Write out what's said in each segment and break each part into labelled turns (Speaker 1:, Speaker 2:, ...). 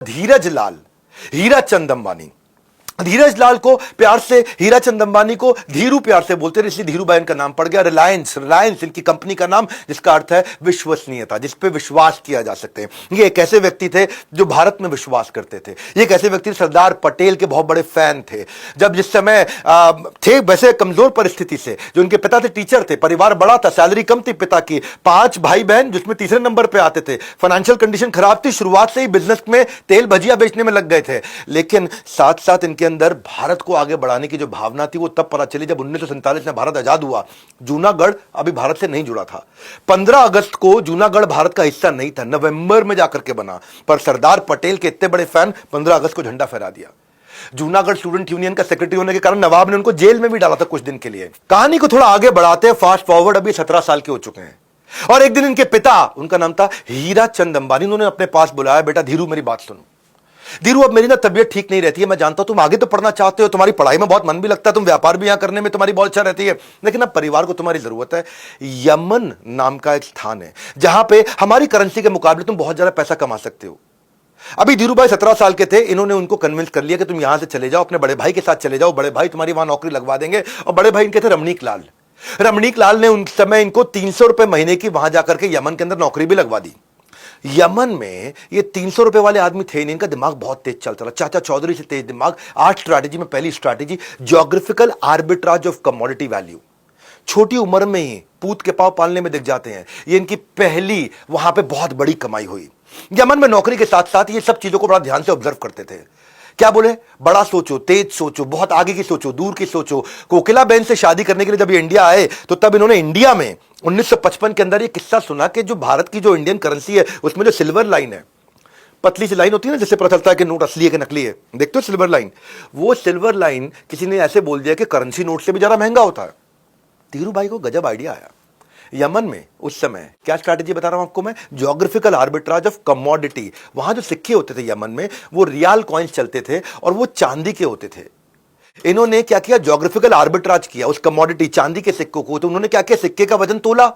Speaker 1: धीरज लाल, हीराचंद अंबानी। धीरज लाल को प्यार से, हीराचंद अंबानी को धीरू प्यार से बोलते हैं, इसलिए धीरू भाई इनका नाम पड़ गया। रिलायंस, रिलायंस इनकी कंपनी का नाम, जिसका अर्थ है विश्वसनीयता, जिस पे विश्वास किया जा सकते हैं। ये एक ऐसे व्यक्ति थे जो भारत में विश्वास करते थे। ये एक ऐसे व्यक्ति सरदार पटेल के बहुत बड़े फैन थे। जब जिस समय थे वैसे कमजोर परिस्थिति से, जो उनके पिता थे टीचर थे, परिवार बड़ा था, सैलरी कम थी पिता की, 5 भाई बहन जिसमें तीसरे नंबर पे आते थे, फाइनेंशियल कंडीशन खराब थी, शुरुआत से ही बिजनेस में तेल भजिया बेचने में लग गए थे। लेकिन साथ साथ इनके अंदर भारत को आगे बढ़ाने की जो भावना थी वो तब पता चली जब 1947 में भारत आजाद हुआ। जूनागढ़ अभी भारत से नहीं जुड़ा था। 15 अगस्त को जूनागढ़ भारत का हिस्सा नहीं था, नवंबर में जाकर के बना। पर सरदार पटेल के इतने बड़े फैन 15 अगस्त को झंडा फहरा दिया। जूनागढ़ स्टूडेंट यूनियन का सेक्रेटरी होने के कारण नवाब ने उनको जेल में भी डाला था कुछ दिन के लिए। कहानी को थोड़ा आगे बढ़ाते हैं, फास्ट फॉरवर्ड, अभी 17 साल के हो चुके हैं और एक दिन इनके पिता, उनका नाम था हीराचंद अंबानी, उन्होंने अपने पास बुलाया, बेटा धीरू मेरी बात सुनो। धीरू अब मेरी ना तबीयत ठीक नहीं रहती है, मैं जानता हूं तुम आगे तो पढ़ना चाहते हो, तुम्हारी पढ़ाई में बहुत मन भी लगता है, तुम व्यापार भी यहां करने में तुम्हारी बहुत इच्छा रहती है, लेकिन अब परिवार को तुम्हारी जरूरत है। यमन नाम का एक स्थान है जहां पे हमारी करेंसी के मुकाबले तुम बहुत ज्यादा पैसा कमा सकते हो। अभी धीरू भाई 17 साल के थे, इन्होंने उनको कन्विंस कर लिया कि तुम यहां से चले जाओ, अपने बड़े भाई के साथ चले जाओ, बड़े भाई तुम्हारी वहां नौकरी लगवा देंगे। और बड़े भाई इनके थे रमणीक लाल। रमणीक लाल ने उन समय इनको 300 रुपए महीने की वहां जाकर के यमन के अंदर नौकरी भी लगवा दी। यमन में ये 300 रुपए वाले आदमी थे नहीं, इनका दिमाग बहुत तेज चलता था, चाचा चौधरी से तेज दिमाग। 8 स्ट्रैटेजी में पहली strategy geographical arbitrage of commodity value. छोटी उम्र में ही पूत के पांव पालने में दिख जाते हैं। ये इनकी पहली वहां पे बहुत बड़ी कमाई हुई। यमन में नौकरी के साथ साथ ये सब चीजों को बड़ा ध्यान से ऑब्जर्व करते थे। क्या बोले, बड़ा सोचो, तेज सोचो, बहुत आगे की सोचो, दूर की सोचो। कोकिला बेन से शादी करने के लिए जब ये इंडिया आए तो तब इन्होंने इंडिया में 1955 के अंदर ये किस्सा सुना कि जो भारत की जो इंडियन करेंसी है उसमें जो सिल्वर लाइन है, पतली सी लाइन होती है ना जिससे पता चलता है कि नोट असली है कि नकली है, देखते हो सिल्वर लाइन, वो सिल्वर लाइन किसी ने ऐसे बोल दिया कि करेंसी नोट से भी ज्यादा महंगा होता है। धीरू भाई को गजब आइडिया आया। यमन में उस समय क्या स्ट्रैटेजी बता रहा हूं आपको मैं, ज्योग्राफिकल आर्बिट्राज ऑफ कमोडिटी। वहां जो सिक्के होते थे यमन में वो रियाल कॉइन्स चलते थे और वो चांदी के होते थे। इन्होंने क्या किया, ज्योग्राफिकल आर्बिट्राज किया उस कमोडिटी चांदी के सिक्कों को। तो उन्होंने क्या किया, सिक्के का वजन तोला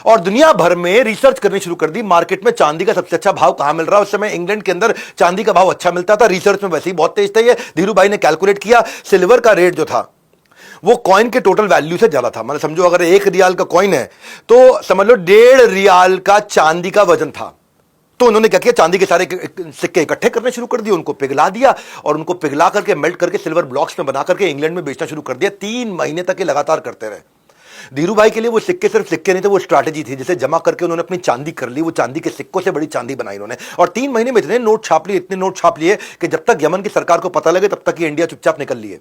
Speaker 1: और दुनिया भर में रिसर्च करनी शुरू कर दी, मार्केट में चांदी का सबसे अच्छा भाव कहां मिल रहा है। उस समय इंग्लैंड के अंदर चांदी का भाव अच्छा मिलता था, रिसर्च में वैसे ही बहुत तेज थे ये। धीरू भाई ने कैलकुलेट किया, सिल्वर का रेट जो था वो कॉइन के टोटल वैल्यू से ज्यादा था। मतलब समझो अगर 1 रियाल का कॉइन है तो समझ लो 1.5 रियाल का चांदी का वजन था। तो उन्होंने क्या किया, चांदी के सारे सिक्के इकट्ठे करने शुरू कर दिए, उनको पिघला दिया और उनको पिघला करके मेल्ट करके सिल्वर ब्लॉक्स में बना करके इंग्लैंड में बेचना शुरू कर दिया। 3 महीने तक ये लगातार करते रहे। धीरू भाई के लिए वो सिक्के सिर्फ सिक्के नहीं थे, वो स्ट्रैटेजी थी जिसे जमा करके उन्होंने अपनी चांदी कर ली। वो चांदी के सिक्कों से बड़ी चांदी बनाई उन्होंने और 3 महीने में इतने नोट छाप लिए कि जब तक यमन की सरकार को पता लगे तब तक ये इंडिया चुपचाप निकल लिए।